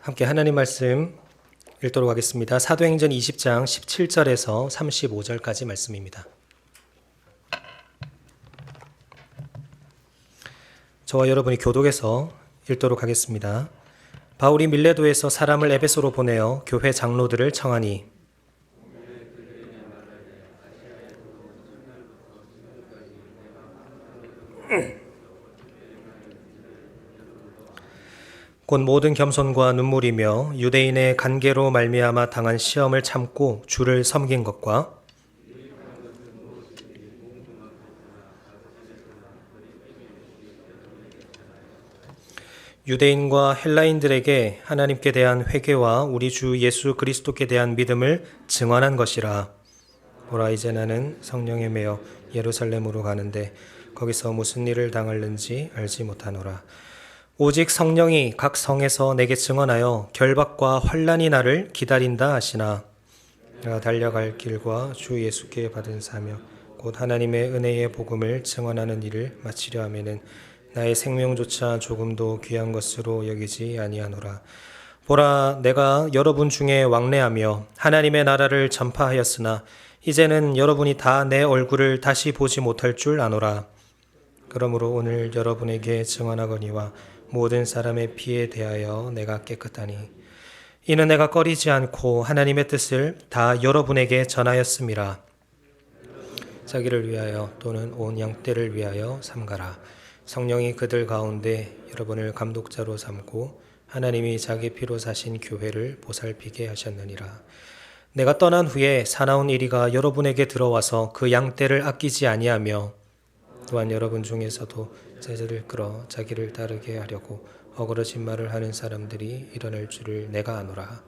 함께 하나님 말씀 읽도록 하겠습니다. 사도행전 20장 17절에서 35절까지 말씀입니다. 저와 여러분이 교독해서 읽도록 하겠습니다. 바울이 밀레도에서 사람을 에베소로 보내어 교회 장로들을 청하니 곧 모든 겸손과 눈물이며 유대인의 간계로 말미암아 당한 시험을 참고 주를 섬긴 것과 유대인과 헬라인들에게 하나님께 대한 회개와 우리 주 예수 그리스도께 대한 믿음을 증언한 것이라. 보라, 이제 나는 성령에 매여 예루살렘으로 가는데 거기서 무슨 일을 당할는지 알지 못하노라. 오직 성령이 각 성에서 내게 증언하여 결박과 환난이 나를 기다린다 하시나 내가 달려갈 길과 주 예수께 받은 사명 곧 하나님의 은혜의 복음을 증언하는 일을 마치려 하면은 나의 생명조차 조금도 귀한 것으로 여기지 아니하노라. 보라, 내가 여러분 중에 왕래하며 하나님의 나라를 전파하였으나 이제는 여러분이 다 내 얼굴을 다시 보지 못할 줄 아노라. 그러므로 오늘 여러분에게 증언하거니와 모든 사람의 피에 대하여 내가 깨끗하니 이는 내가 꺼리지 않고 하나님의 뜻을 다 여러분에게 전하였음이라. 자기를 위하여 또는 온 양떼를 위하여 삼가라. 성령이 그들 가운데 여러분을 감독자로 삼고 하나님이 자기 피로 사신 교회를 보살피게 하셨느니라. 내가 떠난 후에 사나운 이리가 여러분에게 들어와서 그 양떼를 아끼지 아니하며 또한 여러분 중에서도 제자를 끌어 자기를 따르게 하려고 어그러진 말을 하는 사람들이 일어날 줄을 내가 아노라.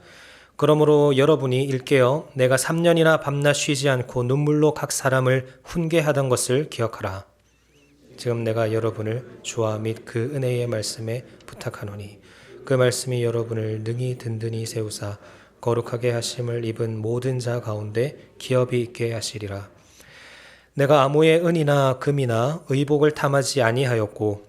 그러므로 여러분이 일깨어 내가 3년이나 밤낮 쉬지 않고 눈물로 각 사람을 훈계하던 것을 기억하라. 지금 내가 여러분을 주와 및 그 은혜의 말씀에 부탁하노니 그 말씀이 여러분을 능히 든든히 세우사 거룩하게 하심을 입은 모든 자 가운데 기업이 있게 하시리라. 내가 아무의 은이나 금이나 의복을 탐하지 아니하였고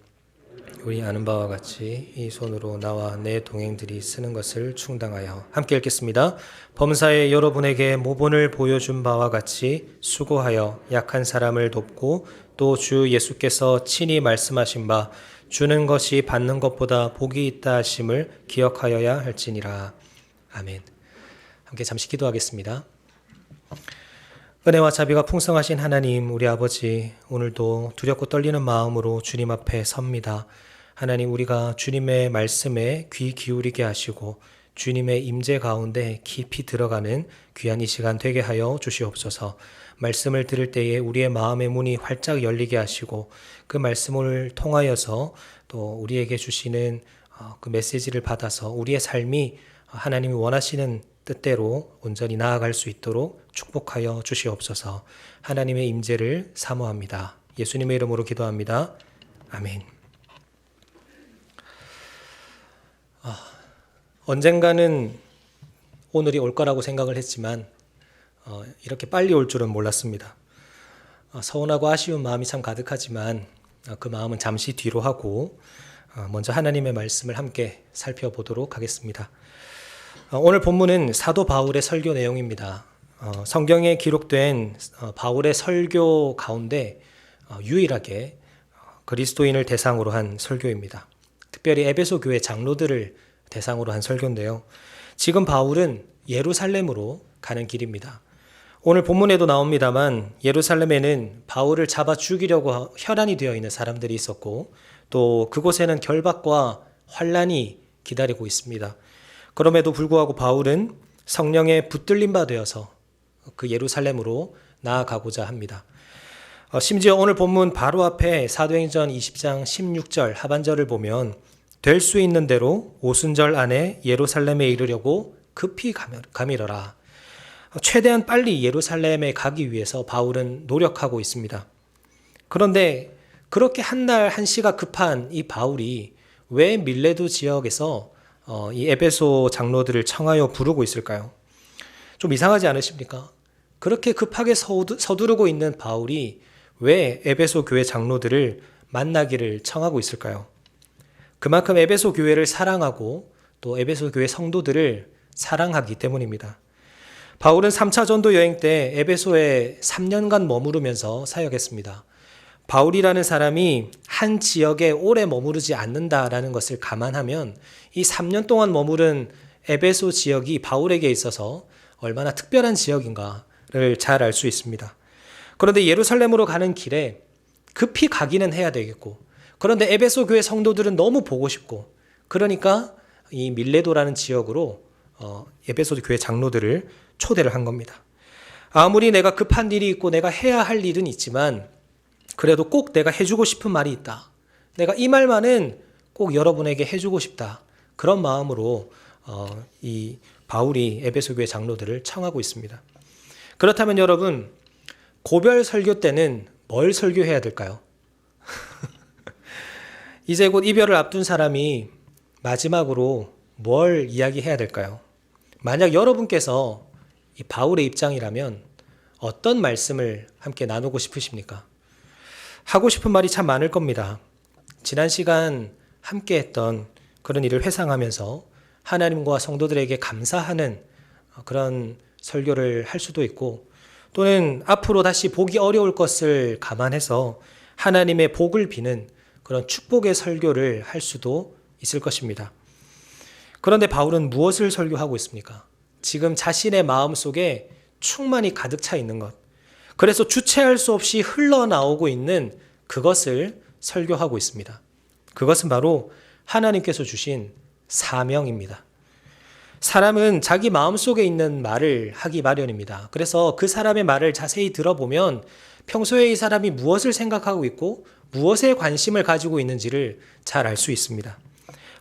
우리 아는 바와 같이 이 손으로 나와 내 동행들이 쓰는 것을 충당하여 함께 읽겠습니다. 범사에 여러분에게 모본을 보여준 바와 같이 수고하여 약한 사람을 돕고 또 주 예수께서 친히 말씀하신 바 주는 것이 받는 것보다 복이 있다 하심을 기억하여야 할지니라. 아멘. 함께 잠시 기도하겠습니다. 은혜와 자비가 풍성하신 하나님, 우리 아버지, 오늘도 두렵고 떨리는 마음으로 주님 앞에 섭니다. 하나님, 우리가 주님의 말씀에 귀 기울이게 하시고 주님의 임재 가운데 깊이 들어가는 귀한 이 시간 되게 하여 주시옵소서. 말씀을 들을 때에 우리의 마음의 문이 활짝 열리게 하시고 그 말씀을 통하여서 또 우리에게 주시는 그 메시지를 받아서 우리의 삶이 하나님이 원하시는 뜻대로 온전히 나아갈 수 있도록 축복하여 주시옵소서. 하나님의 임재를 사모합니다. 예수님의 이름으로 기도합니다. 아멘. 언젠가는 오늘이 올 거라고 생각을 했지만 이렇게 빨리 올 줄은 몰랐습니다. 서운하고 아쉬운 마음이 참 가득하지만 그 마음은 잠시 뒤로 하고 먼저 하나님의 말씀을 함께 살펴보도록 하겠습니다. 오늘 본문은 사도 바울의 설교 내용입니다. 성경에 기록된 바울의 설교 가운데 유일하게 그리스도인을 대상으로 한 설교입니다. 특별히 에베소 교회 장로들을 대상으로 한 설교인데요. 지금 바울은 예루살렘으로 가는 길입니다. 오늘 본문에도 나옵니다만 예루살렘에는 바울을 잡아 죽이려고 혈안이 되어 있는 사람들이 있었고 또 그곳에는 결박과 환난이 기다리고 있습니다. 그럼에도 불구하고 바울은 성령에 붙들림 바 되어서 그 예루살렘으로 나아가고자 합니다. 심지어 오늘 본문 바로 앞에 사도행전 20장 16절 하반절을 보면 될 수 있는 대로 오순절 안에 예루살렘에 이르려고 급히 가밀어라. 최대한 빨리 예루살렘에 가기 위해서 바울은 노력하고 있습니다. 그런데 그렇게 한날 한시가 급한 이 바울이 왜 밀레도 지역에서 이 에베소 장로들을 청하여 부르고 있을까요? 좀 이상하지 않으십니까? 그렇게 급하게 서두르고 있는 바울이 왜 에베소 교회 장로들을 만나기를 청하고 있을까요? 그만큼 에베소 교회를 사랑하고 또 에베소 교회 성도들을 사랑하기 때문입니다. 바울은 3차 전도 여행 때 에베소에 3년간 머무르면서 사역했습니다. 바울이라는 사람이 한 지역에 오래 머무르지 않는다라는 것을 감안하면 이 3년 동안 머무른 에베소 지역이 바울에게 있어서 얼마나 특별한 지역인가를 잘 알 수 있습니다. 그런데 예루살렘으로 가는 길에 급히 가기는 해야 되겠고, 그런데 에베소 교회 성도들은 너무 보고 싶고, 그러니까 이 밀레도라는 지역으로 에베소 교회 장로들을 초대를 한 겁니다. 아무리 내가 급한 일이 있고 내가 해야 할 일은 있지만 그래도 꼭 내가 해주고 싶은 말이 있다. 내가 이 말만은 꼭 여러분에게 해주고 싶다. 그런 마음으로 이 바울이 에베소 교회 장로들을 청하고 있습니다. 그렇다면 여러분, 고별 설교 때는 뭘 설교해야 될까요? 이제 곧 이별을 앞둔 사람이 마지막으로 뭘 이야기해야 될까요? 만약 여러분께서 이 바울의 입장이라면 어떤 말씀을 함께 나누고 싶으십니까? 하고 싶은 말이 참 많을 겁니다. 지난 시간 함께 했던 그런 일을 회상하면서 하나님과 성도들에게 감사하는 그런 설교를 할 수도 있고, 또는 앞으로 다시 보기 어려울 것을 감안해서 하나님의 복을 비는 그런 축복의 설교를 할 수도 있을 것입니다. 그런데 바울은 무엇을 설교하고 있습니까? 지금 자신의 마음 속에 충만히 가득 차 있는 것, 그래서 주체할 수 없이 흘러나오고 있는 그것을 설교하고 있습니다. 그것은 바로 하나님께서 주신 사명입니다. 사람은 자기 마음속에 있는 말을 하기 마련입니다. 그래서 그 사람의 말을 자세히 들어보면 평소에 이 사람이 무엇을 생각하고 있고 무엇에 관심을 가지고 있는지를 잘 알 수 있습니다.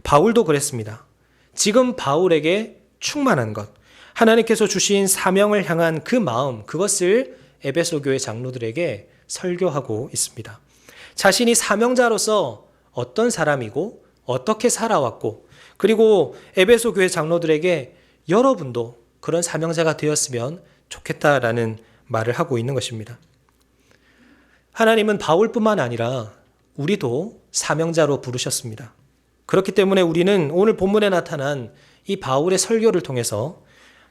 바울도 그랬습니다. 지금 바울에게 충만한 것, 하나님께서 주신 사명을 향한 그 마음, 그것을 에베소 교회 장로들에게 설교하고 있습니다. 자신이 사명자로서 어떤 사람이고 어떻게 살아왔고, 그리고 에베소 교회 장로들에게 여러분도 그런 사명자가 되었으면 좋겠다라는 말을 하고 있는 것입니다. 하나님은 바울뿐만 아니라 우리도 사명자로 부르셨습니다. 그렇기 때문에 우리는 오늘 본문에 나타난 이 바울의 설교를 통해서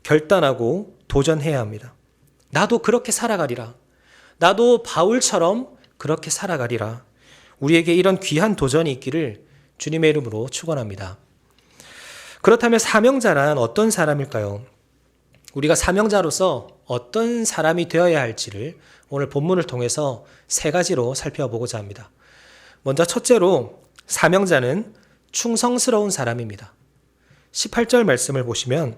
결단하고 도전해야 합니다. 나도 그렇게 살아가리라. 나도 바울처럼 그렇게 살아가리라. 우리에게 이런 귀한 도전이 있기를 주님의 이름으로 축원합니다. 그렇다면 사명자란 어떤 사람일까요? 우리가 사명자로서 어떤 사람이 되어야 할지를 오늘 본문을 통해서 세 가지로 살펴보고자 합니다. 먼저 첫째로, 사명자는 충성스러운 사람입니다. 18절 말씀을 보시면,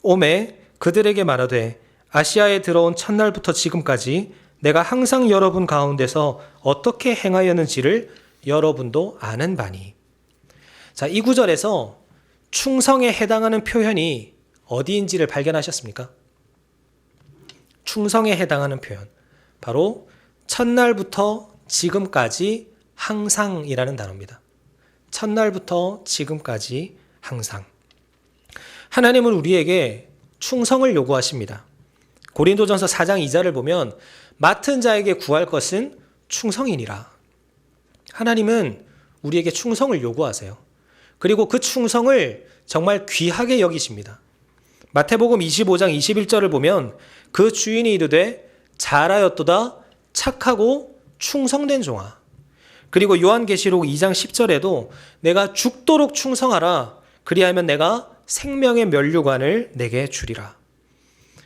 오매 그들에게 말하되 아시아에 들어온 첫날부터 지금까지 내가 항상 여러분 가운데서 어떻게 행하였는지를 여러분도 아는 바니. 자, 이 구절에서 충성에 해당하는 표현이 어디인지를 발견하셨습니까? 충성에 해당하는 표현, 바로 첫날부터 지금까지 항상이라는 단어입니다. 첫날부터 지금까지 항상. 하나님은 우리에게 충성을 요구하십니다. 고린도전서 4장 2절을 보면 맡은 자에게 구할 것은 충성이니라. 하나님은 우리에게 충성을 요구하세요. 그리고 그 충성을 정말 귀하게 여기십니다. 마태복음 25장 21절을 보면 그 주인이 이르되 잘하였도다 착하고 충성된 종아. 그리고 요한계시록 2장 10절에도 내가 죽도록 충성하라. 그리하면 내가 생명의 면류관을 내게 주리라.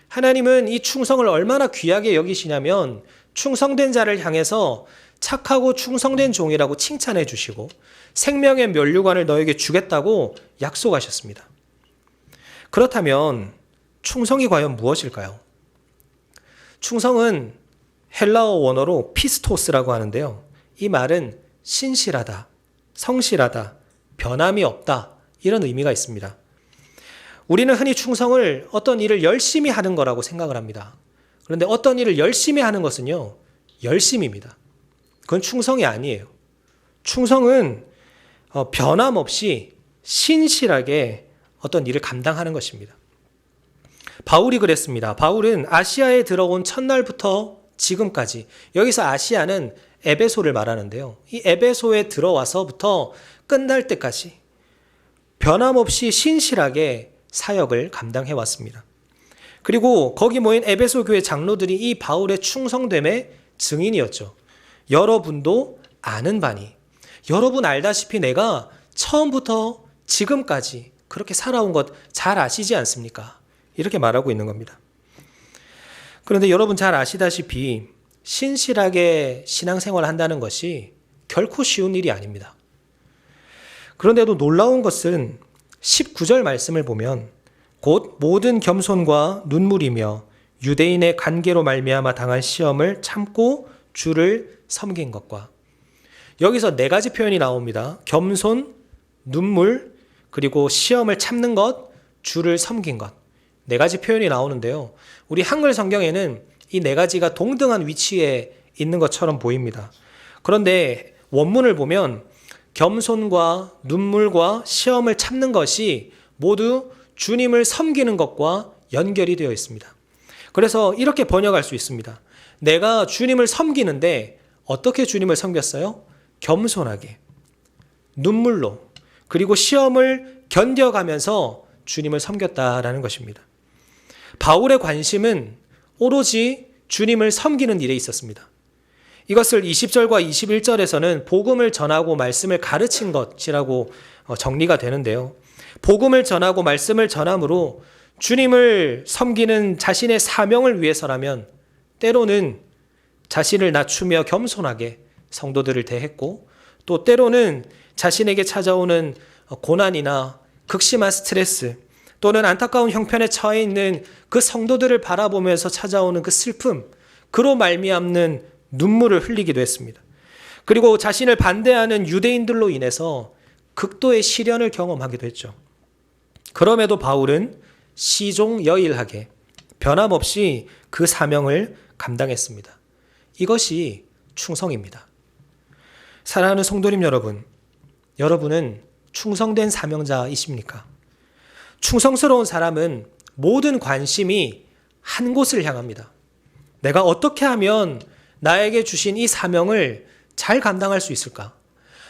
하나님은 이 충성을 얼마나 귀하게 여기시냐면 충성된 자를 향해서 착하고 충성된 종이라고 칭찬해 주시고 생명의 면류관을 너에게 주겠다고 약속하셨습니다. 그렇다면 충성이 과연 무엇일까요? 충성은 헬라어 원어로 피스토스라고 하는데요. 이 말은 신실하다, 성실하다, 변함이 없다, 이런 의미가 있습니다. 우리는 흔히 충성을 어떤 일을 열심히 하는 거라고 생각을 합니다. 그런데 어떤 일을 열심히 하는 것은요, 열심입니다. 그건 충성이 아니에요. 충성은 변함없이 신실하게 어떤 일을 감당하는 것입니다. 바울이 그랬습니다. 바울은 아시아에 들어온 첫날부터 지금까지, 여기서 아시아는 에베소를 말하는데요. 이 에베소에 들어와서부터 끝날 때까지 변함없이 신실하게 사역을 감당해 왔습니다. 그리고 거기 모인 에베소 교회 장로들이 이 바울의 충성됨의 증인이었죠. 여러분도 아는 바니, 여러분 알다시피 내가 처음부터 지금까지 그렇게 살아온 것 잘 아시지 않습니까? 이렇게 말하고 있는 겁니다. 그런데 여러분 잘 아시다시피 신실하게 신앙생활을 한다는 것이 결코 쉬운 일이 아닙니다. 그런데도 놀라운 것은 19절 말씀을 보면 곧 모든 겸손과 눈물이며 유대인의 관계로 말미암아 당한 시험을 참고 주를 섬긴 것과, 여기서 네 가지 표현이 나옵니다. 겸손, 눈물, 그리고 시험을 참는 것, 주를 섬긴 것. 네 가지 표현이 나오는데요. 우리 한글 성경에는 이 네 가지가 동등한 위치에 있는 것처럼 보입니다. 그런데 원문을 보면 겸손과 눈물과 시험을 참는 것이 모두 주님을 섬기는 것과 연결이 되어 있습니다. 그래서 이렇게 번역할 수 있습니다. 내가 주님을 섬기는데 어떻게 주님을 섬겼어요? 겸손하게, 눈물로, 그리고 시험을 견뎌가면서 주님을 섬겼다라는 것입니다. 바울의 관심은 오로지 주님을 섬기는 일에 있었습니다. 이것을 20절과 21절에서는 복음을 전하고 말씀을 가르친 것이라고 정리가 되는데요. 복음을 전하고 말씀을 전함으로 주님을 섬기는 자신의 사명을 위해서라면 때로는 자신을 낮추며 겸손하게 성도들을 대했고, 또 때로는 자신에게 찾아오는 고난이나 극심한 스트레스 또는 안타까운 형편에 처해 있는 그 성도들을 바라보면서 찾아오는 그 슬픔, 그로 말미암는 눈물을 흘리기도 했습니다. 그리고 자신을 반대하는 유대인들로 인해서 극도의 시련을 경험하기도 했죠. 그럼에도 바울은 시종여일하게 변함없이 그 사명을 감당했습니다. 이것이 충성입니다. 사랑하는 성도님 여러분, 여러분은 충성된 사명자이십니까? 충성스러운 사람은 모든 관심이 한 곳을 향합니다. 내가 어떻게 하면 나에게 주신 이 사명을 잘 감당할 수 있을까?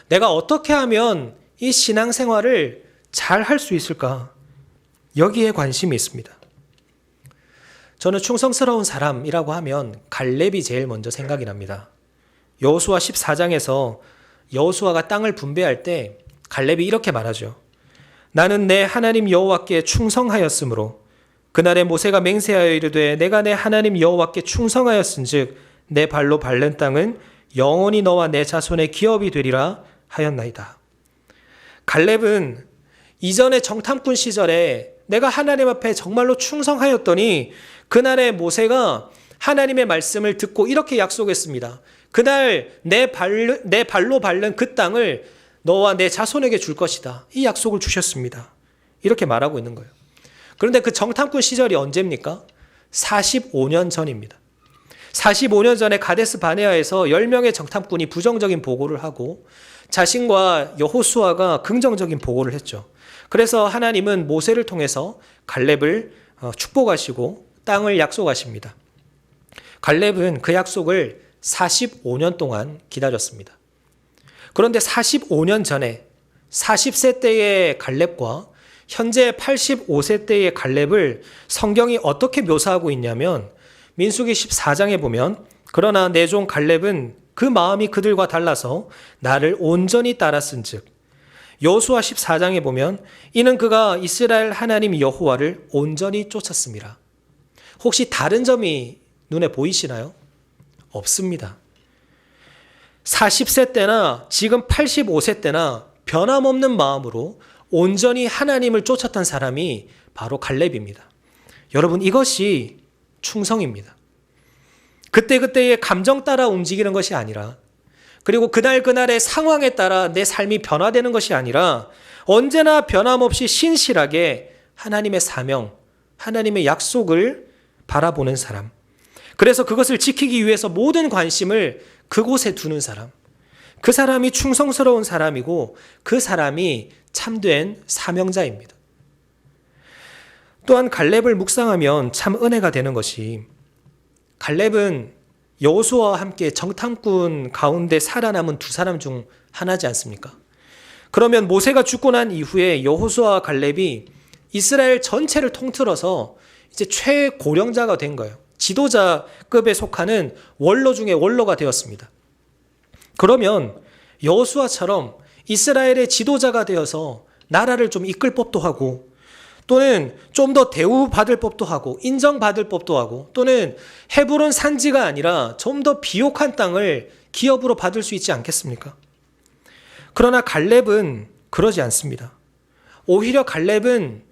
내가 어떻게 하면 이 신앙생활을 잘 할 수 있을까? 여기에 관심이 있습니다. 저는 충성스러운 사람이라고 하면 갈렙이 제일 먼저 생각이 납니다. 여호수아 14장에서 여호수아가 땅을 분배할 때 갈렙이 이렇게 말하죠. 나는 내 하나님 여호와께 충성하였으므로 그날에 모세가 맹세하여 이르되 내가 내 하나님 여호와께 충성하였은즉 내 발로 밟는 땅은 영원히 너와 내 자손의 기업이 되리라 하였나이다. 갈렙은 이전의 정탐꾼 시절에 내가 하나님 앞에 정말로 충성하였더니 그날에 모세가 하나님의 말씀을 듣고 이렇게 약속했습니다. 그날 내 발로 밟는 그 땅을 너와 내 자손에게 줄 것이다. 이 약속을 주셨습니다. 이렇게 말하고 있는 거예요. 그런데 그 정탐꾼 시절이 언제입니까? 45년 전입니다. 45년 전에 가데스 바네아에서 10명의 정탐꾼이 부정적인 보고를 하고 자신과 여호수아가 긍정적인 보고를 했죠. 그래서 하나님은 모세를 통해서 갈렙을 축복하시고 땅을 약속하십니다. 갈렙은 그 약속을 45년 동안 기다렸습니다. 그런데 45년 전에 40세 때의 갈렙과 현재 85세 때의 갈렙을 성경이 어떻게 묘사하고 있냐면 민수기 14장에 보면 그러나 내 종 갈렙은 그 마음이 그들과 달라서 나를 온전히 따랐은즉, 여호수아 14장에 보면 이는 그가 이스라엘 하나님 여호와를 온전히 쫓았습니다. 혹시 다른 점이 눈에 보이시나요? 없습니다. 40세 때나 지금 85세 때나 변함없는 마음으로 온전히 하나님을 쫓았던 사람이 바로 갈렙입니다. 여러분, 이것이 충성입니다. 그때그때의 감정 따라 움직이는 것이 아니라, 그리고 그날그날의 상황에 따라 내 삶이 변화되는 것이 아니라 언제나 변함없이 신실하게 하나님의 사명, 하나님의 약속을 바라보는 사람, 그래서 그것을 지키기 위해서 모든 관심을 그곳에 두는 사람, 그 사람이 충성스러운 사람이고 그 사람이 참된 사명자입니다. 또한 갈렙을 묵상하면 참 은혜가 되는 것이, 갈렙은 여호수아와 함께 정탐꾼 가운데 살아남은 두 사람 중 하나지 않습니까? 그러면 모세가 죽고 난 이후에 여호수아와 갈렙이 이스라엘 전체를 통틀어서 이제 최고령자가 된 거예요. 지도자급에 속하는 원로 중에 원로가 되었습니다. 그러면 여호수아처럼 이스라엘의 지도자가 되어서 나라를 좀 이끌 법도 하고, 또는 좀 더 대우받을 법도 하고 인정받을 법도 하고, 또는 헤브론 산지가 아니라 좀 더 비옥한 땅을 기업으로 받을 수 있지 않겠습니까? 그러나 갈렙은 그러지 않습니다. 오히려 갈렙은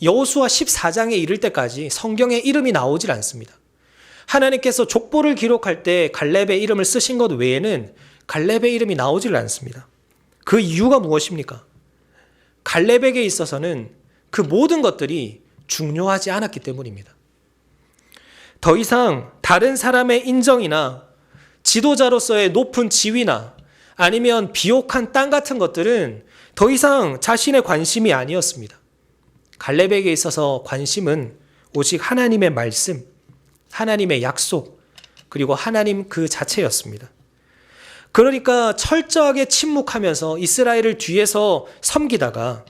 여호수아 14장에 이를 때까지 성경에 이름이 나오질 않습니다. 하나님께서 족보를 기록할 때 갈렙의 이름을 쓰신 것 외에는 갈렙의 이름이 나오질 않습니다. 그 이유가 무엇입니까? 갈렙에게 있어서는 그 모든 것들이 중요하지 않았기 때문입니다. 더 이상 다른 사람의 인정이나 지도자로서의 높은 지위나 아니면 비옥한 땅 같은 것들은 더 이상 자신의 관심이 아니었습니다. 갈렙에게 있어서 관심은 오직 하나님의 말씀, 하나님의 약속, 그리고 하나님 그 자체였습니다. 그러니까 철저하게 침묵하면서 이스라엘을 뒤에서 섬기다가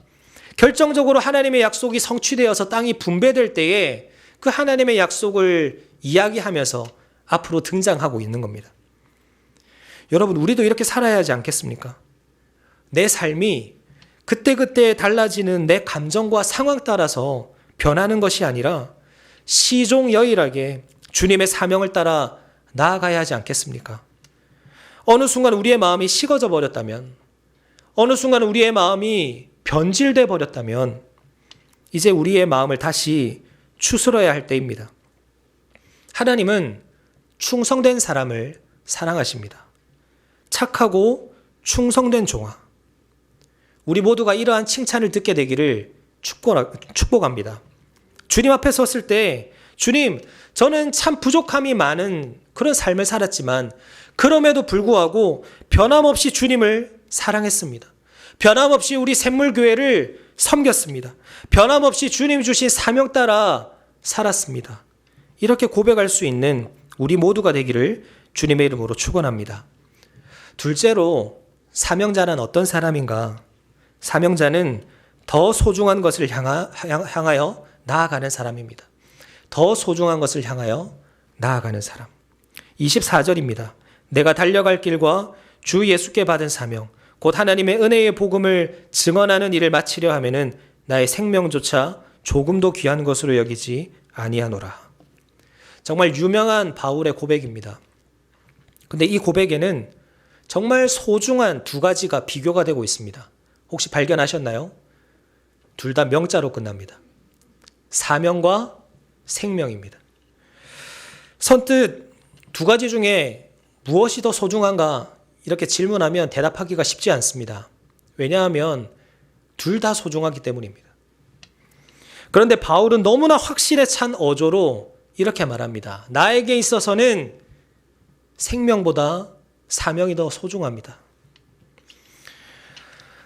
결정적으로 하나님의 약속이 성취되어서 땅이 분배될 때에 그 하나님의 약속을 이야기하면서 앞으로 등장하고 있는 겁니다. 여러분, 우리도 이렇게 살아야 하지 않겠습니까? 내 삶이 그때그때 달라지는 내 감정과 상황 따라서 변하는 것이 아니라 시종여일하게 주님의 사명을 따라 나아가야 하지 않겠습니까? 어느 순간 우리의 마음이 식어져 버렸다면, 어느 순간 우리의 마음이 변질돼 버렸다면 이제 우리의 마음을 다시 추스러야 할 때입니다. 하나님은 충성된 사람을 사랑하십니다. 착하고 충성된 종아. 우리 모두가 이러한 칭찬을 듣게 되기를 축복합니다. 주님 앞에 섰을 때, 주님, 저는 참 부족함이 많은 그런 삶을 살았지만 그럼에도 불구하고 변함없이 주님을 사랑했습니다. 변함없이 우리 샘물교회를 섬겼습니다. 변함없이 주님 주신 사명 따라 살았습니다. 이렇게 고백할 수 있는 우리 모두가 되기를 주님의 이름으로 축원합니다. 둘째로, 사명자는 어떤 사람인가? 사명자는 더 소중한 것을 향하여 나아가는 사람입니다. 더 소중한 것을 향하여 나아가는 사람. 24절입니다. 내가 달려갈 길과 주 예수께 받은 사명, 곧 하나님의 은혜의 복음을 증언하는 일을 마치려 하면은 나의 생명조차 조금도 귀한 것으로 여기지 아니하노라. 정말 유명한 바울의 고백입니다. 근데 이 고백에는 정말 소중한 두 가지가 비교가 되고 있습니다. 혹시 발견하셨나요? 둘 다 명자로 끝납니다. 사명과 생명입니다. 선뜻 두 가지 중에 무엇이 더 소중한가 이렇게 질문하면 대답하기가 쉽지 않습니다. 왜냐하면 둘 다 소중하기 때문입니다. 그런데 바울은 너무나 확신에 찬 어조로 이렇게 말합니다. 나에게 있어서는 생명보다 사명이 더 소중합니다.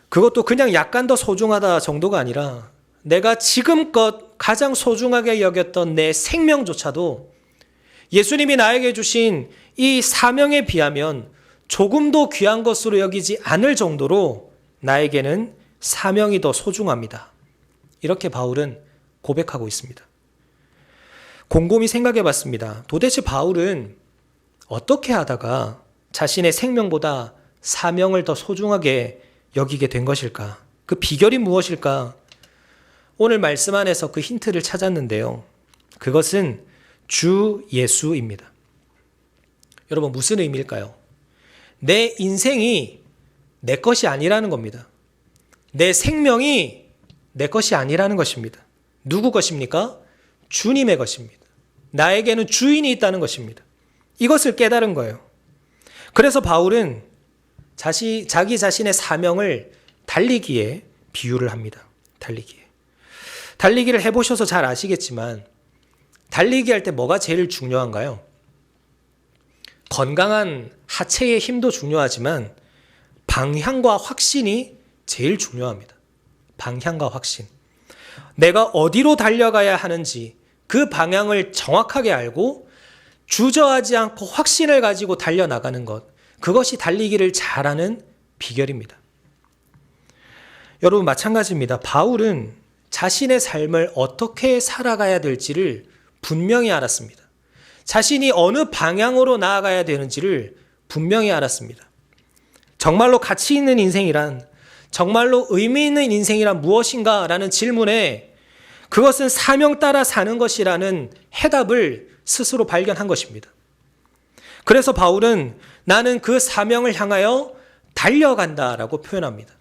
그것도 그냥 약간 더 소중하다 정도가 아니라 내가 지금껏 가장 소중하게 여겼던 내 생명조차도 예수님이 나에게 주신 이 사명에 비하면 조금도 귀한 것으로 여기지 않을 정도로 나에게는 사명이 더 소중합니다. 이렇게 바울은 고백하고 있습니다. 곰곰이 생각해 봤습니다. 도대체 바울은 어떻게 하다가 자신의 생명보다 사명을 더 소중하게 여기게 된 것일까? 그 비결이 무엇일까? 오늘 말씀 안에서 그 힌트를 찾았는데요. 그것은 주 예수입니다. 여러분, 무슨 의미일까요? 내 인생이 내 것이 아니라는 겁니다. 내 생명이 내 것이 아니라는 것입니다. 누구 것입니까? 주님의 것입니다. 나에게는 주인이 있다는 것입니다. 이것을 깨달은 거예요. 그래서 바울은 자기 자신의 사명을 달리기에 비유를 합니다. 달리기를 해보셔서 잘 아시겠지만 달리기 할 때 뭐가 제일 중요한가요? 건강한 하체의 힘도 중요하지만 방향과 확신이 제일 중요합니다. 방향과 확신. 내가 어디로 달려가야 하는지 그 방향을 정확하게 알고 주저하지 않고 확신을 가지고 달려나가는 것, 그것이 달리기를 잘하는 비결입니다. 여러분 마찬가지입니다. 바울은 자신의 삶을 어떻게 살아가야 될지를 분명히 알았습니다. 자신이 어느 방향으로 나아가야 되는지를 분명히 알았습니다. 정말로 가치 있는 인생이란, 정말로 의미 있는 인생이란 무엇인가? 라는 질문에 그것은 사명 따라 사는 것이라는 해답을 스스로 발견한 것입니다. 그래서 바울은 나는 그 사명을 향하여 달려간다라고 표현합니다.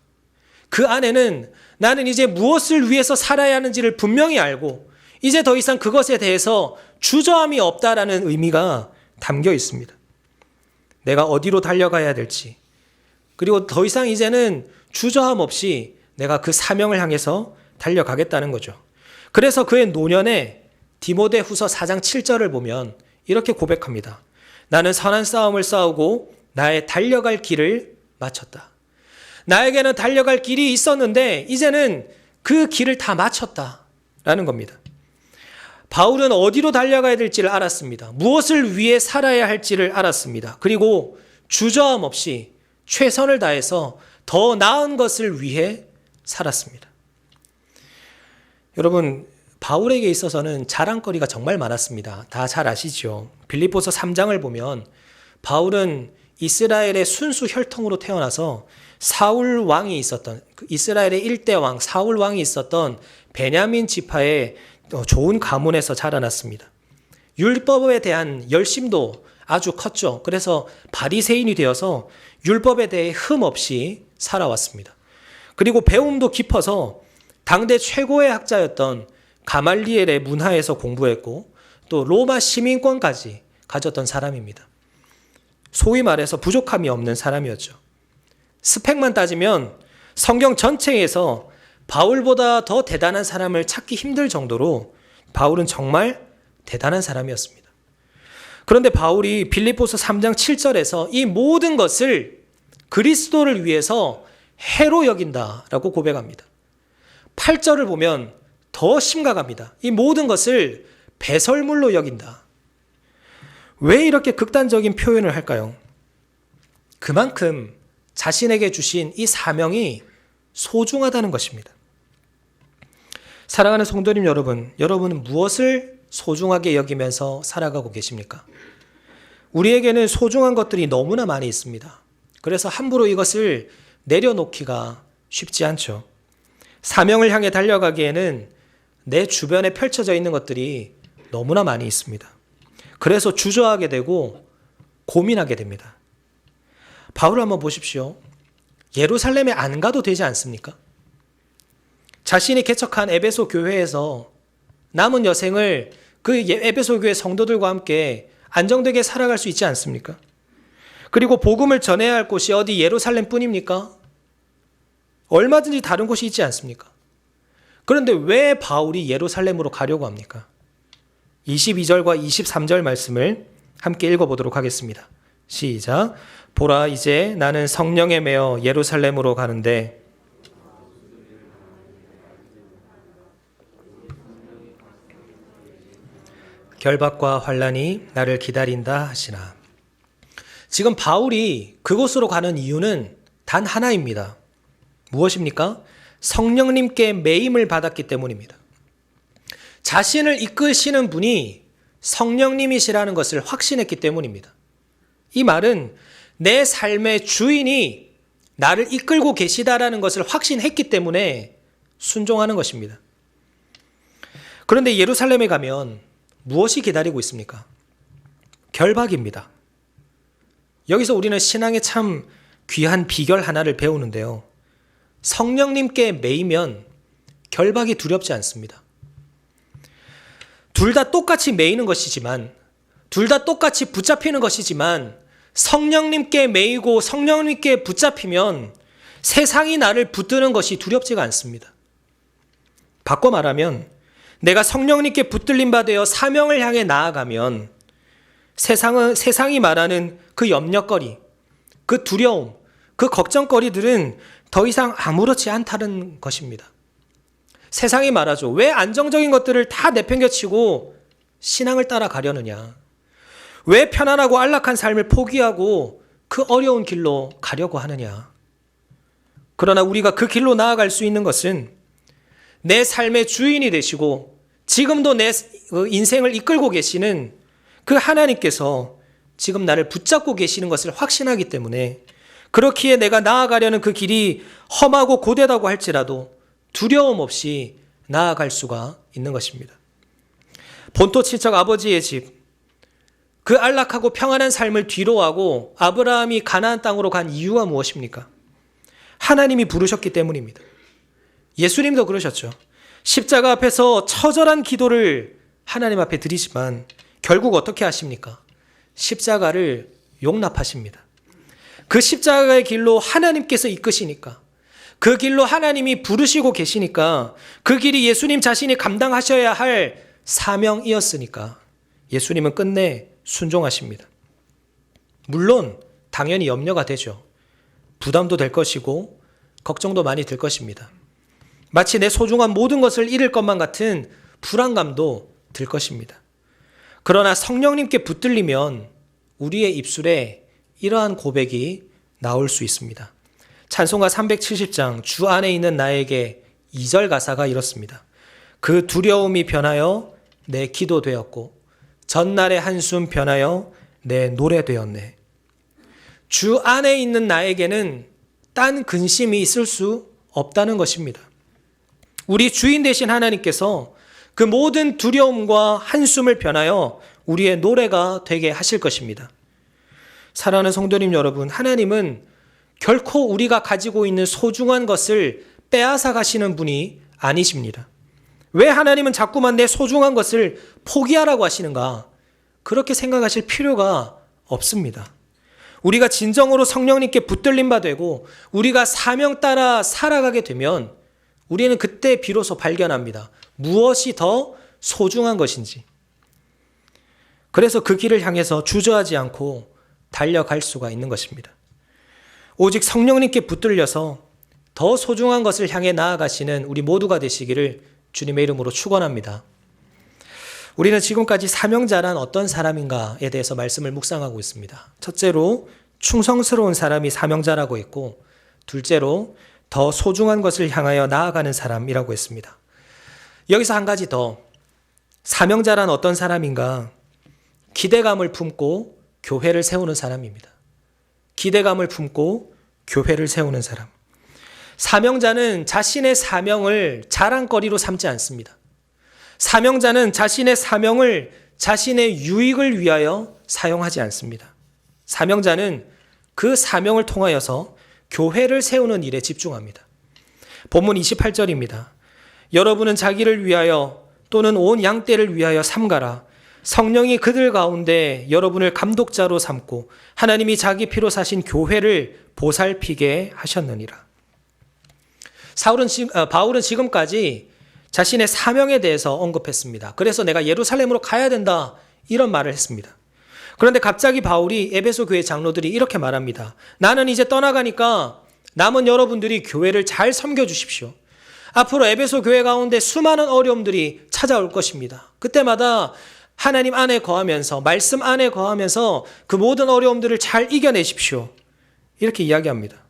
그 안에는 나는 이제 무엇을 위해서 살아야 하는지를 분명히 알고 이제 더 이상 그것에 대해서 주저함이 없다라는 의미가 담겨 있습니다. 내가 어디로 달려가야 될지, 그리고 더 이상 이제는 주저함 없이 내가 그 사명을 향해서 달려가겠다는 거죠. 그래서 그의 노년에 디모데후서 4장 7절을 보면 이렇게 고백합니다. 나는 선한 싸움을 싸우고 나의 달려갈 길을 마쳤다. 나에게는 달려갈 길이 있었는데 이제는 그 길을 다 마쳤다라는 겁니다. 바울은 어디로 달려가야 될지를 알았습니다. 무엇을 위해 살아야 할지를 알았습니다. 그리고 주저함 없이 최선을 다해서 더 나은 것을 위해 살았습니다. 여러분, 바울에게 있어서는 자랑거리가 정말 많았습니다. 다 잘 아시죠? 빌립보서 3장을 보면 바울은 이스라엘의 순수 혈통으로 태어나서 사울 왕이 있었던, 이스라엘의 1대 왕 사울 왕이 있었던 베냐민 지파의 좋은 가문에서 자라났습니다. 율법에 대한 열심도 아주 컸죠. 그래서 바리새인이 되어서 율법에 대해 흠 없이 살아왔습니다. 그리고 배움도 깊어서 당대 최고의 학자였던 가말리엘의 문화에서 공부했고 또 로마 시민권까지 가졌던 사람입니다. 소위 말해서 부족함이 없는 사람이었죠. 스펙만 따지면 성경 전체에서 바울보다 더 대단한 사람을 찾기 힘들 정도로 바울은 정말 대단한 사람이었습니다. 그런데 바울이 빌립보서 3장 7절에서 이 모든 것을 그리스도를 위해서 해로 여긴다라고 고백합니다. 8절을 보면 더 심각합니다. 이 모든 것을 배설물로 여긴다. 왜 이렇게 극단적인 표현을 할까요? 그만큼 자신에게 주신 이 사명이 소중하다는 것입니다. 사랑하는 성도님 여러분, 여러분은 무엇을 소중하게 여기면서 살아가고 계십니까? 우리에게는 소중한 것들이 너무나 많이 있습니다. 그래서 함부로 이것을 내려놓기가 쉽지 않죠. 사명을 향해 달려가기에는 내 주변에 펼쳐져 있는 것들이 너무나 많이 있습니다. 그래서 주저하게 되고 고민하게 됩니다. 바울을 한번 보십시오. 예루살렘에 안 가도 되지 않습니까? 자신이 개척한 에베소 교회에서 남은 여생을 그 에베소 교회 성도들과 함께 안정되게 살아갈 수 있지 않습니까? 그리고 복음을 전해야 할 곳이 어디 예루살렘 뿐입니까? 얼마든지 다른 곳이 있지 않습니까? 그런데 왜 바울이 예루살렘으로 가려고 합니까? 22절과 23절 말씀을 함께 읽어보도록 하겠습니다. 시작. 보라, 이제 나는 성령에 매어 예루살렘으로 가는데 결박과 환난이 나를 기다린다 하시나. 지금 바울이 그곳으로 가는 이유는 단 하나입니다. 무엇입니까? 성령님께 매임을 받았기 때문입니다. 자신을 이끄시는 분이 성령님이시라는 것을 확신했기 때문입니다. 이 말은 내 삶의 주인이 나를 이끌고 계시다라는 것을 확신했기 때문에 순종하는 것입니다. 그런데 예루살렘에 가면 무엇이 기다리고 있습니까? 결박입니다. 여기서 우리는 신앙의 참 귀한 비결 하나를 배우는데요. 성령님께 매이면 결박이 두렵지 않습니다. 둘 다 똑같이 매이는 것이지만, 둘 다 똑같이 붙잡히는 것이지만 성령님께 매이고 성령님께 붙잡히면 세상이 나를 붙드는 것이 두렵지가 않습니다. 바꿔 말하면 내가 성령님께 붙들림 받아 사명을 향해 나아가면 세상이 말하는 그 염려거리, 그 두려움, 그 걱정거리들은 더 이상 아무렇지 않다는 것입니다. 세상이 말하죠. 왜 안정적인 것들을 다 내팽개치고 신앙을 따라가려느냐? 왜 편안하고 안락한 삶을 포기하고 그 어려운 길로 가려고 하느냐? 그러나 우리가 그 길로 나아갈 수 있는 것은 내 삶의 주인이 되시고 지금도 내 인생을 이끌고 계시는 그 하나님께서 지금 나를 붙잡고 계시는 것을 확신하기 때문에, 그렇기에 내가 나아가려는 그 길이 험하고 고되다고 할지라도 두려움 없이 나아갈 수가 있는 것입니다. 본토 친척 아버지의 집, 그 안락하고 평안한 삶을 뒤로하고 아브라함이 가나안 땅으로 간 이유가 무엇입니까? 하나님이 부르셨기 때문입니다. 예수님도 그러셨죠. 십자가 앞에서 처절한 기도를 하나님 앞에 드리지만 결국 어떻게 하십니까? 십자가를 용납하십니다. 그 십자가의 길로 하나님께서 이끄시니까, 그 길로 하나님이 부르시고 계시니까, 그 길이 예수님 자신이 감당하셔야 할 사명이었으니까 예수님은 끝내 순종하십니다. 물론 당연히 염려가 되죠. 부담도 될 것이고 걱정도 많이 들 것입니다. 마치 내 소중한 모든 것을 잃을 것만 같은 불안감도 들 것입니다. 그러나 성령님께 붙들리면 우리의 입술에 이러한 고백이 나올 수 있습니다. 찬송가 370장 주 안에 있는 나에게 2절 가사가 이렇습니다. 그 두려움이 변하여 내 기도 되었고 전날의 한숨 변하여 내 노래 되었네. 주 안에 있는 나에게는 딴 근심이 있을 수 없다는 것입니다. 우리 주인 되신 하나님께서 그 모든 두려움과 한숨을 변하여 우리의 노래가 되게 하실 것입니다. 사랑하는 성도님 여러분, 하나님은 결코 우리가 가지고 있는 소중한 것을 빼앗아 가시는 분이 아니십니다. 왜 하나님은 자꾸만 내 소중한 것을 포기하라고 하시는가? 그렇게 생각하실 필요가 없습니다. 우리가 진정으로 성령님께 붙들림 바 되고 우리가 사명 따라 살아가게 되면 우리는 그때 비로소 발견합니다. 무엇이 더 소중한 것인지. 그래서 그 길을 향해서 주저하지 않고 달려갈 수가 있는 것입니다. 오직 성령님께 붙들려서 더 소중한 것을 향해 나아가시는 우리 모두가 되시기를 주님의 이름으로 축원합니다. 우리는 지금까지 사명자란 어떤 사람인가에 대해서 말씀을 묵상하고 있습니다. 첫째로 충성스러운 사람이 사명자라고 했고, 둘째로 더 소중한 것을 향하여 나아가는 사람이라고 했습니다. 여기서 한 가지 더, 사명자란 어떤 사람인가? 기대감을 품고 교회를 세우는 사람입니다. 기대감을 품고 교회를 세우는 사람. 사명자는 자신의 사명을 자랑거리로 삼지 않습니다. 사명자는 자신의 사명을 자신의 유익을 위하여 사용하지 않습니다. 사명자는 그 사명을 통하여서 교회를 세우는 일에 집중합니다. 본문 28절입니다. 여러분은 자기를 위하여 또는 온 양떼를 위하여 삼가라. 성령이 그들 가운데 여러분을 감독자로 삼고 하나님이 자기 피로 사신 교회를 보살피게 하셨느니라. 바울은 지금까지 자신의 사명에 대해서 언급했습니다. 그래서 내가 예루살렘으로 가야 된다, 이런 말을 했습니다. 그런데 갑자기 바울이 에베소 교회 장로들이 이렇게 말합니다. 나는 이제 떠나가니까 남은 여러분들이 교회를 잘 섬겨주십시오. 앞으로 에베소 교회 가운데 수많은 어려움들이 찾아올 것입니다. 그때마다 하나님 안에 거하면서, 말씀 안에 거하면서 그 모든 어려움들을 잘 이겨내십시오. 이렇게 이야기합니다.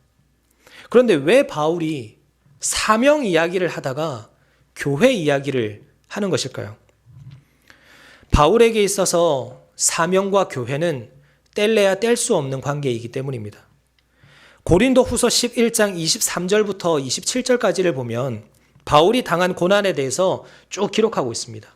그런데 왜 바울이 사명 이야기를 하다가 교회 이야기를 하는 것일까요? 바울에게 있어서 사명과 교회는 뗄래야 뗄 수 없는 관계이기 때문입니다. 고린도 후서 11장 23절부터 27절까지를 보면 바울이 당한 고난에 대해서 쭉 기록하고 있습니다.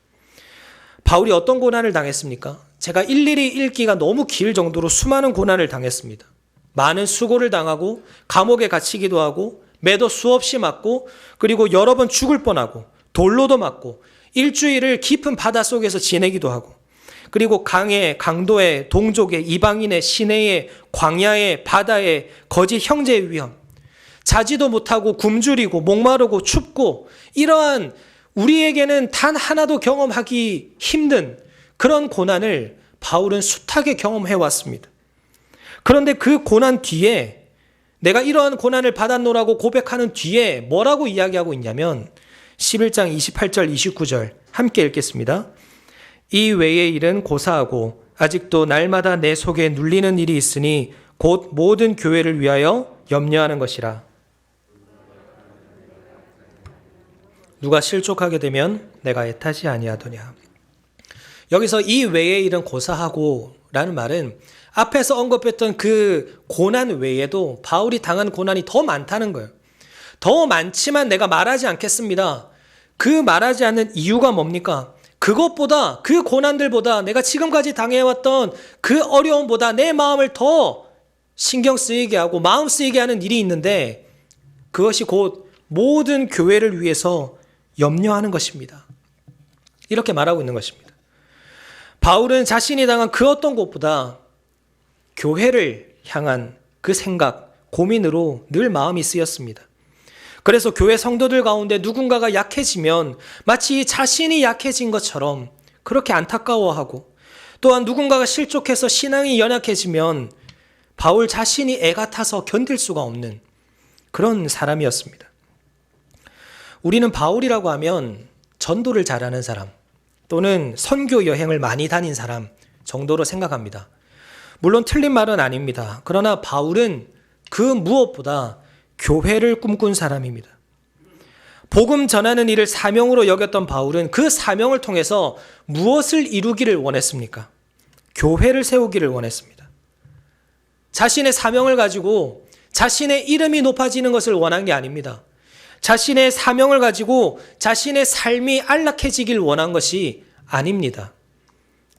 바울이 어떤 고난을 당했습니까? 제가 일일이 읽기가 너무 길 정도로 수많은 고난을 당했습니다. 많은 수고를 당하고 감옥에 갇히기도 하고 매도 수없이 맞고, 그리고 여러 번 죽을 뻔하고 돌로도 맞고 일주일을 깊은 바다 속에서 지내기도 하고, 그리고 강에, 강도에, 동족에, 이방인의, 시내에, 광야에, 바다에, 거짓 형제의 위험, 자지도 못하고 굶주리고 목마르고 춥고, 이러한 우리에게는 단 하나도 경험하기 힘든 그런 고난을 바울은 숱하게 경험해 왔습니다. 그런데 그 고난 뒤에, 내가 이러한 고난을 받았노라고 고백하는 뒤에 뭐라고 이야기하고 있냐면 11장 28절 29절 함께 읽겠습니다. 이 외의 일은 고사하고 아직도 날마다 내 속에 눌리는 일이 있으니 곧 모든 교회를 위하여 염려하는 것이라. 누가 실족하게 되면 내가 애탓이 아니하더냐. 여기서 이 외의 일은 고사하고 라는 말은 앞에서 언급했던 그 고난 외에도 바울이 당한 고난이 더 많다는 거예요. 더 많지만 내가 말하지 않겠습니다. 그 말하지 않는 이유가 뭡니까? 그것보다, 그 고난들보다, 내가 지금까지 당해왔던 그 어려움보다 내 마음을 더 신경 쓰이게 하고 마음 쓰이게 하는 일이 있는데, 그것이 곧 모든 교회를 위해서 염려하는 것입니다. 이렇게 말하고 있는 것입니다. 바울은 자신이 당한 그 어떤 것보다 교회를 향한 그 생각, 고민으로 늘 마음이 쓰였습니다. 그래서 교회 성도들 가운데 누군가가 약해지면 마치 자신이 약해진 것처럼 그렇게 안타까워하고, 또한 누군가가 실족해서 신앙이 연약해지면 바울 자신이 애가 타서 견딜 수가 없는 그런 사람이었습니다. 우리는 바울이라고 하면 전도를 잘하는 사람 또는 선교 여행을 많이 다닌 사람 정도로 생각합니다. 물론 틀린 말은 아닙니다. 그러나 바울은 그 무엇보다 교회를 꿈꾼 사람입니다. 복음 전하는 일을 사명으로 여겼던 바울은 그 사명을 통해서 무엇을 이루기를 원했습니까? 교회를 세우기를 원했습니다. 자신의 사명을 가지고 자신의 이름이 높아지는 것을 원한 게 아닙니다. 자신의 사명을 가지고 자신의 삶이 안락해지길 원한 것이 아닙니다.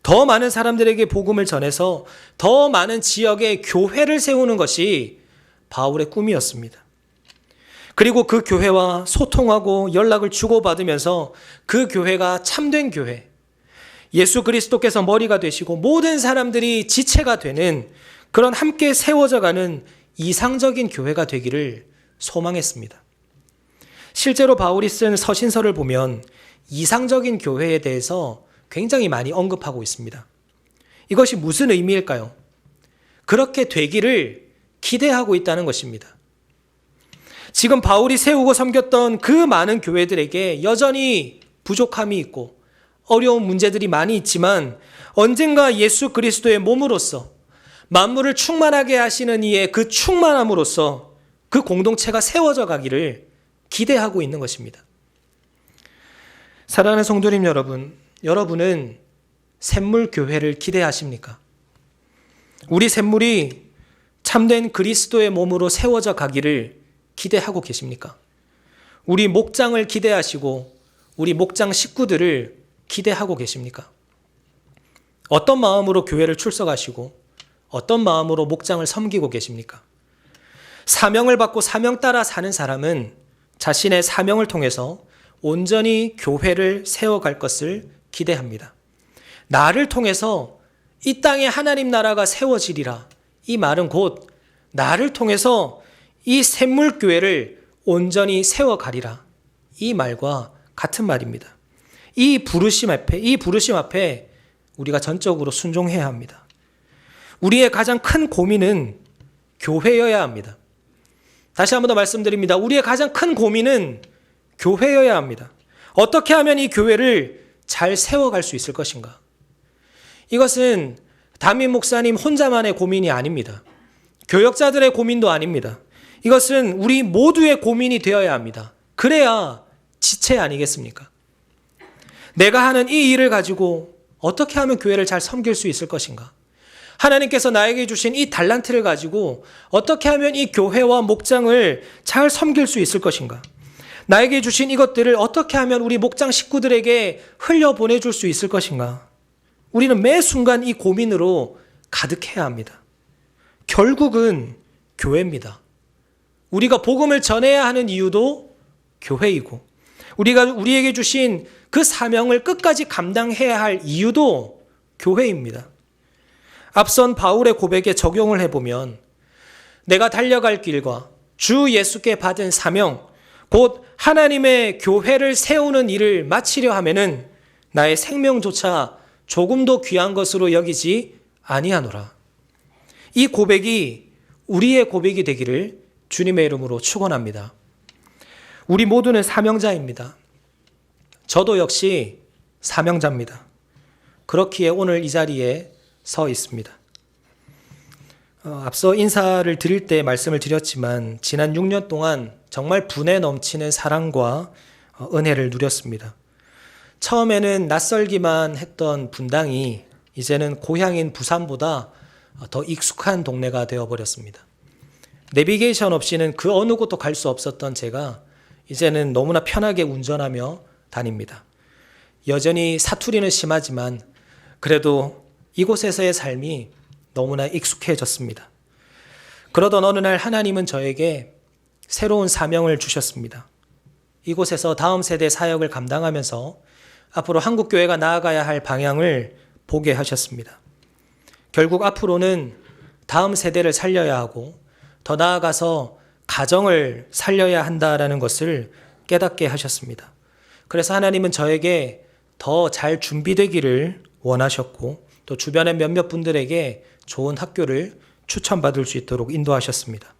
더 많은 사람들에게 복음을 전해서 더 많은 지역에 교회를 세우는 것이 바울의 꿈이었습니다. 그리고 그 교회와 소통하고 연락을 주고받으면서 그 교회가 참된 교회, 예수 그리스도께서 머리가 되시고 모든 사람들이 지체가 되는 그런 함께 세워져가는 이상적인 교회가 되기를 소망했습니다. 실제로 바울이 쓴 서신서를 보면 이상적인 교회에 대해서 굉장히 많이 언급하고 있습니다. 이것이 무슨 의미일까요? 그렇게 되기를 기대하고 있다는 것입니다. 지금 바울이 세우고 섬겼던 그 많은 교회들에게 여전히 부족함이 있고 어려운 문제들이 많이 있지만 언젠가 예수 그리스도의 몸으로서 만물을 충만하게 하시는 이의 그 충만함으로써 그 공동체가 세워져 가기를 기대하고 있는 것입니다. 사랑하는 성도님 여러분, 여러분은 샘물 교회를 기대하십니까? 우리 샘물이 참된 그리스도의 몸으로 세워져 가기를 기대하고 계십니까? 우리 목장을 기대하시고 우리 목장 식구들을 기대하고 계십니까? 어떤 마음으로 교회를 출석하시고 어떤 마음으로 목장을 섬기고 계십니까? 사명을 받고 사명 따라 사는 사람은 자신의 사명을 통해서 온전히 교회를 세워갈 것을 기대합니다. 나를 통해서 이 땅에 하나님 나라가 세워지리라. 이 말은 곧 나를 통해서 이 샘물교회를 온전히 세워가리라. 이 말과 같은 말입니다. 이 부르심 앞에 우리가 전적으로 순종해야 합니다. 우리의 가장 큰 고민은 교회여야 합니다. 다시 한 번 더 말씀드립니다. 우리의 가장 큰 고민은 교회여야 합니다. 어떻게 하면 이 교회를 잘 세워갈 수 있을 것인가? 이것은 담임 목사님 혼자만의 고민이 아닙니다. 교역자들의 고민도 아닙니다. 이것은 우리 모두의 고민이 되어야 합니다. 그래야 지체 아니겠습니까? 내가 하는 이 일을 가지고 어떻게 하면 교회를 잘 섬길 수 있을 것인가? 하나님께서 나에게 주신 이 달란트를 가지고 어떻게 하면 이 교회와 목장을 잘 섬길 수 있을 것인가? 나에게 주신 이것들을 어떻게 하면 우리 목장 식구들에게 흘려보내줄 수 있을 것인가? 우리는 매 순간 이 고민으로 가득해야 합니다. 결국은 교회입니다. 우리가 복음을 전해야 하는 이유도 교회이고 우리에게 주신 그 사명을 끝까지 감당해야 할 이유도 교회입니다. 앞선 바울의 고백에 적용을 해보면 내가 달려갈 길과 주 예수께 받은 사명, 곧 하나님의 교회를 세우는 일을 마치려 하면은 나의 생명조차 조금도 귀한 것으로 여기지 아니하노라. 이 고백이 우리의 고백이 되기를 주님의 이름으로 축원합니다. 우리 모두는 사명자입니다. 저도 역시 사명자입니다. 그렇기에 오늘 이 자리에 서 있습니다. 앞서 인사를 드릴 때 말씀을 드렸지만 지난 6년 동안 정말 분에 넘치는 사랑과 은혜를 누렸습니다. 처음에는 낯설기만 했던 분당이 이제는 고향인 부산보다 더 익숙한 동네가 되어버렸습니다. 내비게이션 없이는 그 어느 곳도 갈 수 없었던 제가 이제는 너무나 편하게 운전하며 다닙니다. 여전히 사투리는 심하지만 그래도 이곳에서의 삶이 너무나 익숙해졌습니다. 그러던 어느 날 하나님은 저에게 새로운 사명을 주셨습니다. 이곳에서 다음 세대 사역을 감당하면서 앞으로 한국교회가 나아가야 할 방향을 보게 하셨습니다. 결국 앞으로는 다음 세대를 살려야 하고 더 나아가서 가정을 살려야 한다라는 것을 깨닫게 하셨습니다. 그래서 하나님은 저에게 더 잘 준비되기를 원하셨고 또 주변의 몇몇 분들에게 좋은 학교를 추천받을 수 있도록 인도하셨습니다.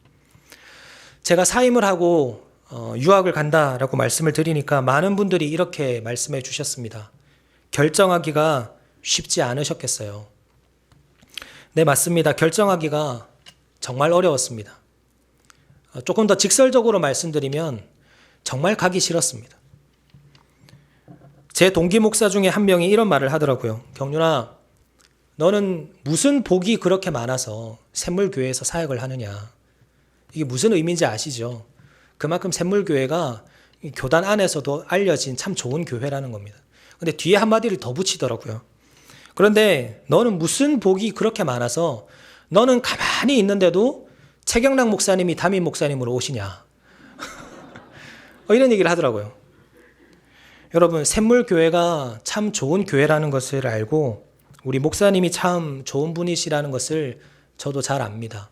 제가 사임을 하고 유학을 간다라고 말씀을 드리니까 많은 분들이 이렇게 말씀해 주셨습니다. 결정하기가 쉽지 않으셨겠어요. 네, 맞습니다. 결정하기가 정말 어려웠습니다. 조금 더 직설적으로 말씀드리면 정말 가기 싫었습니다. 제 동기 목사 중에 한 명이 이런 말을 하더라고요. 경륜아, 너는 무슨 복이 그렇게 많아서 샘물교회에서 사역을 하느냐. 이게 무슨 의미인지 아시죠? 그만큼 샘물교회가 교단 안에서도 알려진 참 좋은 교회라는 겁니다. 근데 뒤에 한마디를 더 붙이더라고요. 그런데 너는 무슨 복이 그렇게 많아서 너는 가만히 있는데도 최경락 목사님이 담임 목사님으로 오시냐. 이런 얘기를 하더라고요. 여러분, 샘물교회가 참 좋은 교회라는 것을 알고 우리 목사님이 참 좋은 분이시라는 것을 저도 잘 압니다.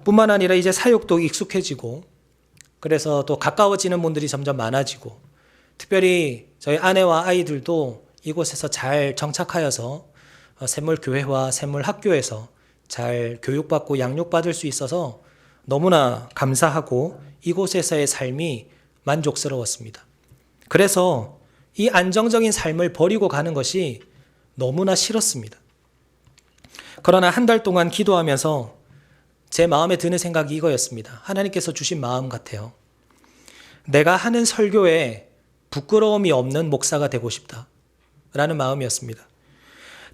뿐만 아니라 이제 사역도 익숙해지고 그래서 또 가까워지는 분들이 점점 많아지고 특별히 저희 아내와 아이들도 이곳에서 잘 정착하여서 샘물교회와 샘물학교에서 잘 교육받고 양육받을 수 있어서 너무나 감사하고 이곳에서의 삶이 만족스러웠습니다. 그래서 이 안정적인 삶을 버리고 가는 것이 너무나 싫었습니다. 그러나 한 달 동안 기도하면서 제 마음에 드는 생각이 이거였습니다. 하나님께서 주신 마음 같아요. 내가 하는 설교에 부끄러움이 없는 목사가 되고 싶다 라는 마음이었습니다.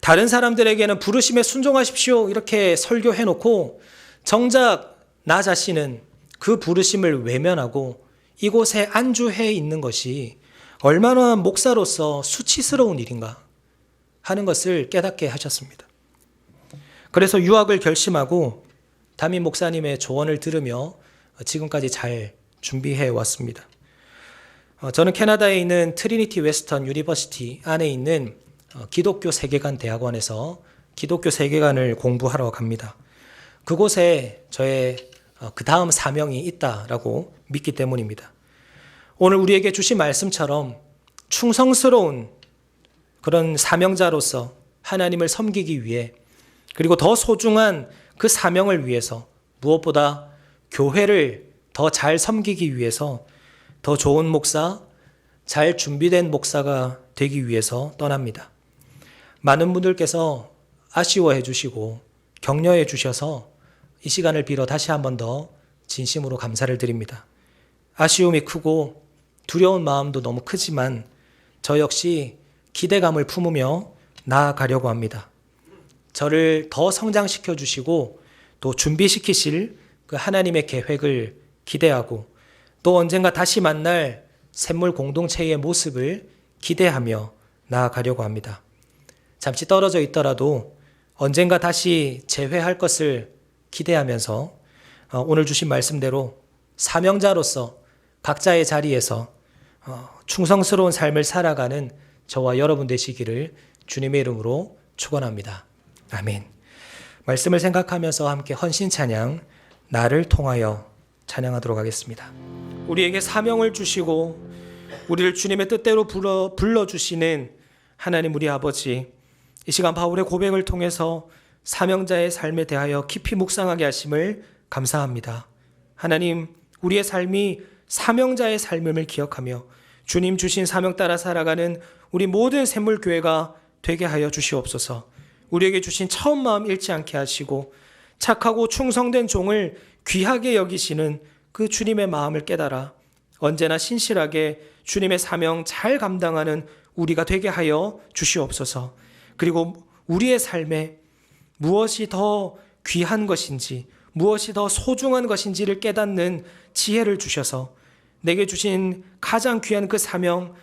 다른 사람들에게는 부르심에 순종하십시오 이렇게 설교해놓고 정작 나 자신은 그 부르심을 외면하고 이곳에 안주해 있는 것이 얼마나 목사로서 수치스러운 일인가 하는 것을 깨닫게 하셨습니다. 그래서 유학을 결심하고 담임 목사님의 조언을 들으며 지금까지 잘 준비해 왔습니다. 저는 캐나다에 있는 트리니티 웨스턴 유니버시티 안에 있는 기독교 세계관 대학원에서 기독교 세계관을 공부하러 갑니다. 그곳에 저의 그 다음 사명이 있다라고 믿기 때문입니다. 오늘 우리에게 주신 말씀처럼 충성스러운 그런 사명자로서 하나님을 섬기기 위해 그리고 더 소중한 그 사명을 위해서 무엇보다 교회를 더 잘 섬기기 위해서 더 좋은 목사, 잘 준비된 목사가 되기 위해서 떠납니다. 많은 분들께서 아쉬워해 주시고 격려해 주셔서 이 시간을 빌어 다시 한 번 더 진심으로 감사를 드립니다. 아쉬움이 크고 두려운 마음도 너무 크지만 저 역시 기대감을 품으며 나아가려고 합니다. 저를 더 성장시켜 주시고 또 준비시키실 그 하나님의 계획을 기대하고 또 언젠가 다시 만날 샘물 공동체의 모습을 기대하며 나아가려고 합니다. 잠시 떨어져 있더라도 언젠가 다시 재회할 것을 기대하면서 오늘 주신 말씀대로 사명자로서 각자의 자리에서 충성스러운 삶을 살아가는 저와 여러분 되시기를 주님의 이름으로 축원합니다. 아멘. 말씀을 생각하면서 함께 헌신 찬양 나를 통하여 찬양하도록 하겠습니다. 우리에게 사명을 주시고 우리를 주님의 뜻대로 불러주시는 하나님 우리 아버지, 이 시간 바울의 고백을 통해서 사명자의 삶에 대하여 깊이 묵상하게 하심을 감사합니다. 하나님, 우리의 삶이 사명자의 삶임을 기억하며 주님 주신 사명 따라 살아가는 우리 모든 샘물교회가 되게 하여 주시옵소서. 우리에게 주신 처음 마음 잃지 않게 하시고 착하고 충성된 종을 귀하게 여기시는 그 주님의 마음을 깨달아 언제나 신실하게 주님의 사명 잘 감당하는 우리가 되게 하여 주시옵소서. 그리고 우리의 삶에 무엇이 더 귀한 것인지, 무엇이 더 소중한 것인지를 깨닫는 지혜를 주셔서 내게 주신 가장 귀한 그 사명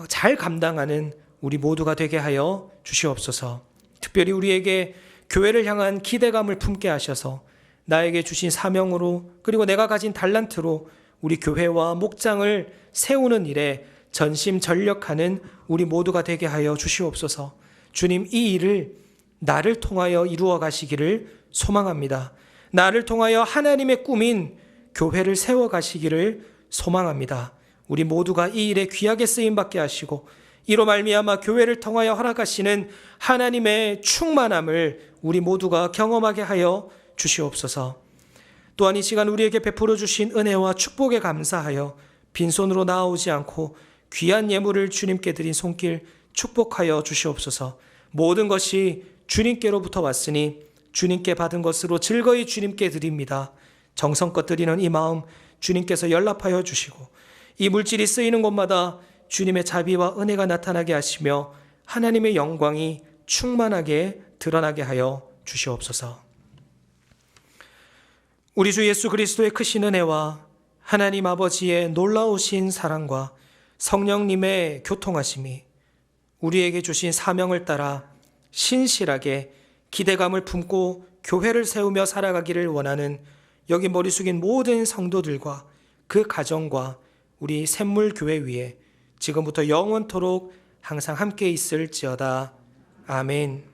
잘 감당하는 우리 모두가 되게 하여 주시옵소서. 특별히 우리에게 교회를 향한 기대감을 품게 하셔서 나에게 주신 사명으로, 그리고 내가 가진 달란트로 우리 교회와 목장을 세우는 일에 전심전력하는 우리 모두가 되게 하여 주시옵소서. 주님, 이 일을 나를 통하여 이루어 가시기를 소망합니다. 나를 통하여 하나님의 꿈인 교회를 세워 가시기를 소망합니다. 우리 모두가 이 일에 귀하게 쓰임받게 하시고 이로 말미암아 교회를 통하여 허락하시는 하나님의 충만함을 우리 모두가 경험하게 하여 주시옵소서. 또한 이 시간 우리에게 베풀어 주신 은혜와 축복에 감사하여 빈손으로 나아오지 않고 귀한 예물을 주님께 드린 손길 축복하여 주시옵소서. 모든 것이 주님께로부터 왔으니 주님께 받은 것으로 즐거이 주님께 드립니다. 정성껏 드리는 이 마음 주님께서 연락하여 주시고 이 물질이 쓰이는 곳마다 주님의 자비와 은혜가 나타나게 하시며 하나님의 영광이 충만하게 드러나게 하여 주시옵소서. 우리 주 예수 그리스도의 크신 은혜와 하나님 아버지의 놀라우신 사랑과 성령님의 교통하심이 우리에게 주신 사명을 따라 신실하게 기대감을 품고 교회를 세우며 살아가기를 원하는 여기 머리 숙인 모든 성도들과 그 가정과 우리 샘물교회 위에 지금부터 영원토록 항상 함께 있을지어다. 아멘.